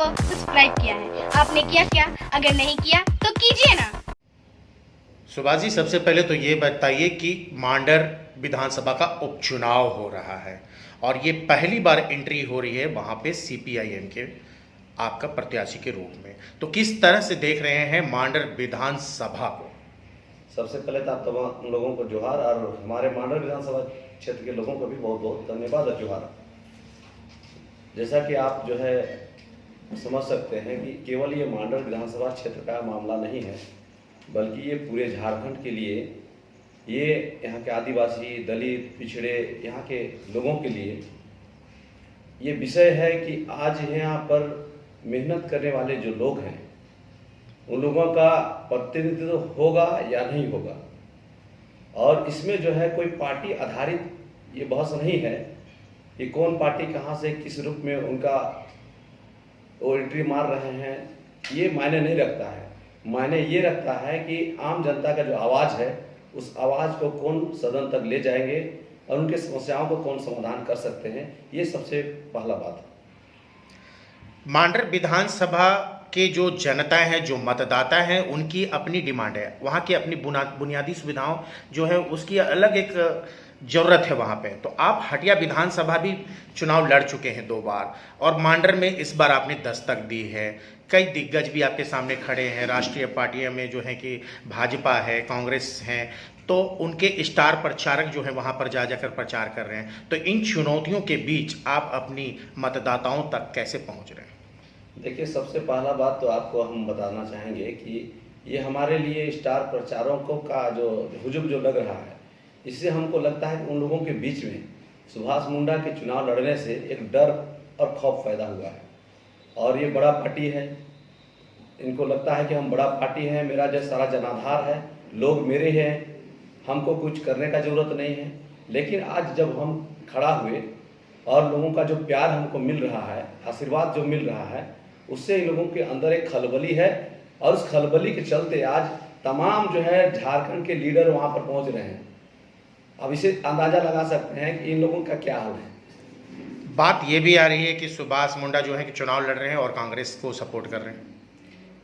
को सब्सक्राइब किया है। आपने किया क्या? अगर नहीं किया तो कीजिए ना। सुभाष जी, सबसे पहले तो ये बताइए कि मांडर विधानसभा का उपचुनाव हो रहा है और ये पहली बार एंट्री हो रही है वहाँ पे सीपीआईएम के आपका प्रत्याशी के रूप में, तो किस तरह से देख रहे हैं मांडर विधानसभा को? सबसे पहले तो आप तमाम लोगों को जोहार और हमारे मांडर विधानसभा क्षेत्र के लोगों को भी बहुत बहुत धन्यवाद और जोहार। जैसा कि आप जो है समझ सकते हैं कि केवल ये मांडर विधानसभा क्षेत्र का मामला नहीं है, बल्कि ये पूरे झारखंड के लिए, ये यहाँ के आदिवासी, दलित, पिछड़े यहाँ के लोगों के लिए ये विषय है कि आज यहाँ पर मेहनत करने वाले जो लोग हैं उन लोगों का प्रतिनिधित्व होगा या नहीं होगा। और इसमें जो है कोई पार्टी आधारित ये बहस नहीं है कि कौन पार्टी कहाँ से किस रूप में उनका वो एंट्री मार रहे हैं, ये मायने नहीं रखता है। मायने ये रखता है कि आम जनता का जो आवाज़ है उस आवाज़ को कौन सदन तक ले जाएंगे और उनके समस्याओं को कौन समाधान कर सकते हैं, ये सबसे पहला बात है। मांडर विधानसभा के जो जनता है, जो मतदाता हैं, उनकी अपनी डिमांड है, वहाँ की अपनी बुनियादी सुविधाओं जो है उसकी अलग एक ज़रूरत है वहाँ पे। तो आप हटिया विधानसभा भी चुनाव लड़ चुके हैं 2 बार और मांडर में इस बार आपने दस्तक दी है। कई दिग्गज भी आपके सामने खड़े हैं, राष्ट्रीय पार्टियों में जो है कि भाजपा है, कांग्रेस हैं, तो उनके स्टार प्रचारक जो है वहाँ पर जा जाकर प्रचार कर रहे हैं। तो इन चुनौतियों के बीच आप अपनी मतदाताओं तक कैसे पहुँच रहे हैं? देखिए, सबसे पहला बात तो आपको हम बताना चाहेंगे कि ये हमारे लिए स्टार प्रचारकों का जो हुजूम जो लग रहा है, इससे हमको लगता है कि उन लोगों के बीच में सुभाष मुंडा के चुनाव लड़ने से एक डर और खौफ पैदा हुआ है। और ये बड़ा पार्टी है, इनको लगता है कि हम बड़ा पार्टी है, मेरा जो सारा जनाधार है, लोग मेरे हैं, हमको कुछ करने का ज़रूरत नहीं है। लेकिन आज जब हम खड़ा हुए और लोगों का जो प्यार हमको मिल रहा है, आशीर्वाद जो मिल रहा है, उससे इन लोगों के अंदर एक खलबली है और उस खलबली के चलते आज तमाम जो है झारखंड के लीडर वहाँ पर पहुँच रहे हैं। अब इसे अंदाज़ा लगा सकते हैं कि इन लोगों का क्या हाल है। बात ये भी आ रही है कि सुभाष मुंडा जो है कि चुनाव लड़ रहे हैं और कांग्रेस को सपोर्ट कर रहे हैं।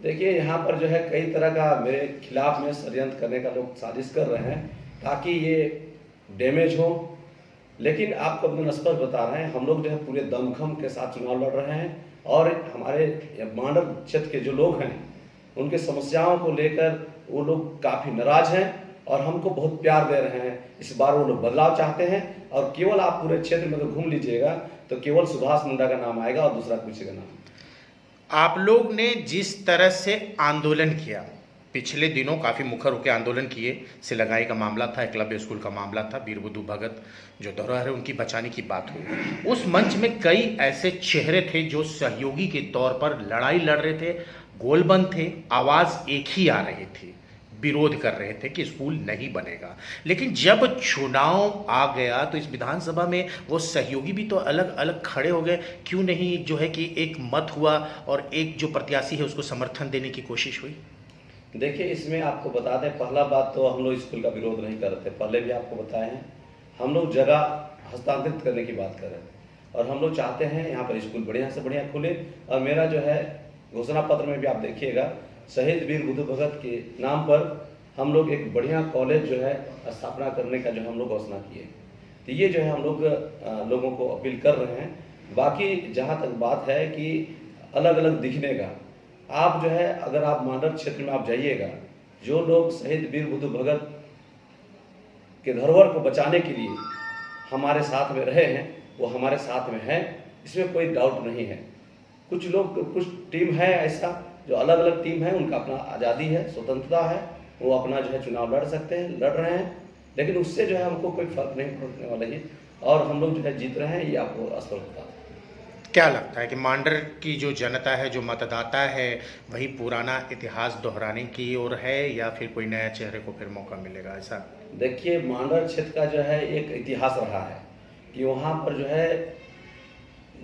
देखिए, यहाँ पर जो है कई तरह का मेरे खिलाफ में षड्यंत्र करने का लोग साजिश कर रहे हैं ताकि ये डैमेज हो। लेकिन आपको अपने स्पष्ट बता रहे हैं, हम लोग जो है पूरे दमखम के साथ चुनाव लड़ रहे हैं और हमारे मांडर क्षेत्र के जो लोग हैं उनके समस्याओं को लेकर वो लोग काफ़ी नाराज हैं और हमको बहुत प्यार दे रहे हैं। इस बार वो लोग बदलाव चाहते हैं और केवल आप पूरे क्षेत्र में अगर घूम लीजिएगा तो केवल सुभाष मुंडा का नाम आएगा और दूसरा किसी का नाम। आप लोग ने जिस तरह से आंदोलन किया, पिछले दिनों काफ़ी मुखर होकर आंदोलन किए, सिलगाई का मामला था, क्लब स्कूल का मामला था, वीर बुद्धू भगत जो धरोहर है उनकी बचाने की बात हुई। उस मंच में कई ऐसे चेहरे थे जो सहयोगी के तौर पर लड़ाई लड़ रहे थे, गोलबंद थे, आवाज़ एक ही आ रही थी, विरोध कर रहे थे कि स्कूल नहीं बनेगा। लेकिन जब चुनाव आ गया तो इस विधानसभा में वो सहयोगी भी तो अलग अलग खड़े हो गए, क्यों नहीं जो है कि एक मत हुआ और एक जो प्रत्याशी है उसको समर्थन देने की कोशिश हुई? देखिए, इसमें आपको बता दें, पहला बात तो हम लोग स्कूल का विरोध नहीं कर रहे थे, पहले भी आपको बताए हैं। हम लोग जगह हस्तांतरित करने की बात कर रहे हैं और हम लोग चाहते हैं यहाँ पर स्कूल बढ़िया से बढ़िया खुले। और मेरा जो है घोषणा पत्र में भी आप देखिएगा, शहीद वीर बुद्धू भगत के नाम पर हम लोग एक बढ़िया कॉलेज जो है स्थापना करने का जो हम लोग घोषणा किए। तो ये जो है हम लोग लोगों को अपील कर रहे हैं। बाकी जहाँ तक बात है कि अलग अलग दिखने का, आप जो है अगर आप मांडर क्षेत्र में आप जाइएगा, जो लोग शहीद वीर बुद्धू भगत के धरोहर को बचाने के लिए हमारे साथ में रहे हैं वो हमारे साथ में हैं, इसमें कोई डाउट नहीं है। कुछ लोग, कुछ टीम है ऐसा जो अलग अलग टीम है, उनका अपना आज़ादी है, स्वतंत्रता है, वो अपना जो है चुनाव लड़ सकते हैं, लड़ रहे हैं। लेकिन उससे जो है हमको कोई फर्क नहीं पड़ने वाला है और हम लोग जो है जीत रहे हैं, ये आपको स्पष्ट बता। क्या लगता है कि मांडर की जो जनता है, जो मतदाता है, वही पुराना इतिहास दोहराने की ओर है या फिर कोई नया चेहरे को फिर मौका मिलेगा ऐसा? देखिए, मांडर क्षेत्र का जो है एक इतिहास रहा है कि वहाँ पर जो है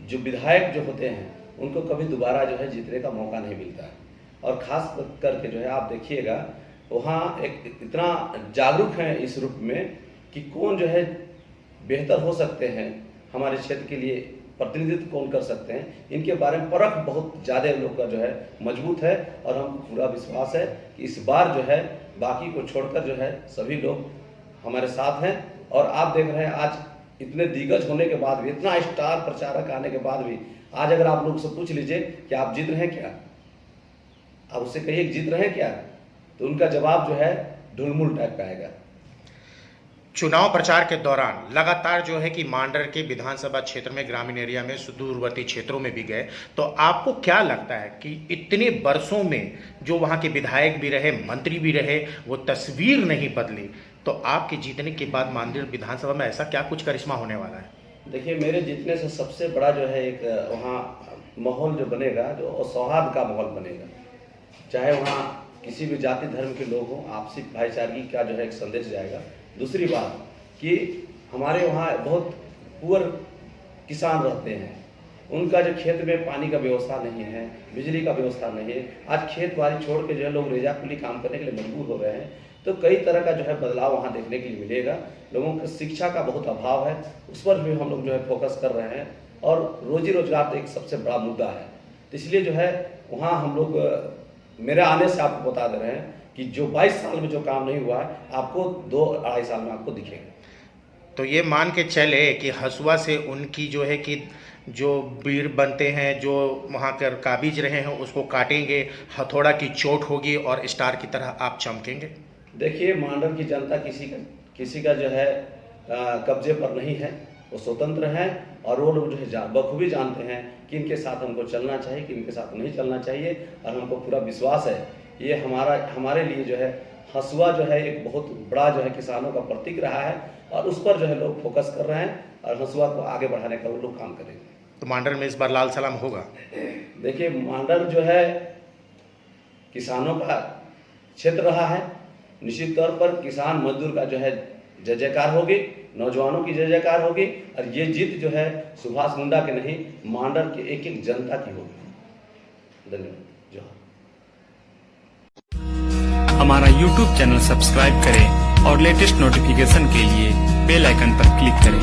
जो विधायक जो होते हैं उनको कभी दोबारा जो है जीतने का मौका नहीं मिलता है। और ख़ास करके जो है आप देखिएगा वहाँ एक इतना जागरूक हैं इस रूप में कि कौन जो है बेहतर हो सकते हैं हमारे क्षेत्र के लिए प्रतिनिधित्व कौन कर सकते हैं, इनके बारे में परख बहुत ज़्यादा लोग का जो है मजबूत है। और हमको पूरा विश्वास है कि इस बार जो है बाकी को छोड़कर जो है सभी लोग हमारे साथ हैं। और आप देख रहे हैं आज इतने दिग्गज होने के बाद भी, इतना स्टार प्रचारक आने के बाद भी, आज अगर आप लोग से पूछ लीजिए कि आप जीत रहे हैं क्या, आप उससे कहिए जीत रहे हैं क्या, तो उनका जवाब जो है ढुलमुल टाइप का आएगा। चुनाव प्रचार के दौरान लगातार जो है कि मांडर के विधानसभा क्षेत्र में, ग्रामीण एरिया में, सुदूरवर्ती क्षेत्रों में भी गए, तो आपको क्या लगता है कि इतने वर्षों में जो वहां के विधायक भी रहे, मंत्री भी रहे, वो तस्वीर नहीं बदली, तो आपके जीतने के बाद मांडर विधानसभा में ऐसा क्या कुछ करिश्मा होने वाला है? देखिए, मेरे जीतने से सबसे बड़ा जो है एक वहाँ माहौल जो बनेगा, जो सौहार्द का माहौल बनेगा। चाहे वहाँ किसी भी जाति धर्म के लोग हों, आपसी भाईचारगी का जो है एक संदेश जाएगा। दूसरी बात कि हमारे वहाँ बहुत पुअर किसान रहते हैं, उनका जो खेत में पानी का व्यवस्था नहीं है, बिजली का व्यवस्था नहीं है, आज खेत बाड़ी छोड़ के जो है लोग रेजा कुली काम करने के लिए मजबूर हो रहे हैं। तो कई तरह का जो है बदलाव वहाँ देखने के लिए मिलेगा। लोगों को शिक्षा का बहुत अभाव है, उस पर भी हम लोग जो है फोकस कर रहे हैं। और रोजी रोजगार तो एक सबसे बड़ा मुद्दा है, तो इसलिए जो है वहाँ हम लोग, मेरे आने से आपको बता दे रहे हैं कि जो 22 साल में जो काम नहीं हुआ है, आपको 2-2.5 साल में आपको दिखेगा। तो ये मान के चले कि हसुआ से उनकी जो है कि जो वीर बनते हैं, जो वहाँ कर काबिज रहे हैं, उसको काटेंगे, हथौड़ा की चोट होगी और स्टार की तरह आप चमकेंगे। देखिए, मांडर की जनता किसी का जो है कब्जे पर नहीं है, वो स्वतंत्र हैं। और वो लोग जो है बखूबी जानते हैं कि इनके साथ हमको चलना चाहिए, कि इनके साथ नहीं चलना चाहिए। और हमको पूरा विश्वास है ये हमारे लिए जो है हसुआ जो है एक बहुत बड़ा जो है किसानों का प्रतीक रहा है, और उस पर जो है लोग फोकस कर रहे हैं, और हसुआ को आगे बढ़ाने का वो लोग काम करेंगे। तो मांडर में इस बार लाल सलाम होगा? देखिए, मांडर जो है किसानों का क्षेत्र रहा है, निश्चित तौर पर किसान मजदूर का जो है जय जयकार होगी, नौजवानों की जय जयकार होगी। और ये जीत जो है सुभाष मुंडा के नहीं, मांडर के एक एक जनता की होगी। धन्यवाद। हमारा YouTube चैनल सब्सक्राइब करें और लेटेस्ट नोटिफिकेशन के लिए बेल आइकन पर क्लिक करें।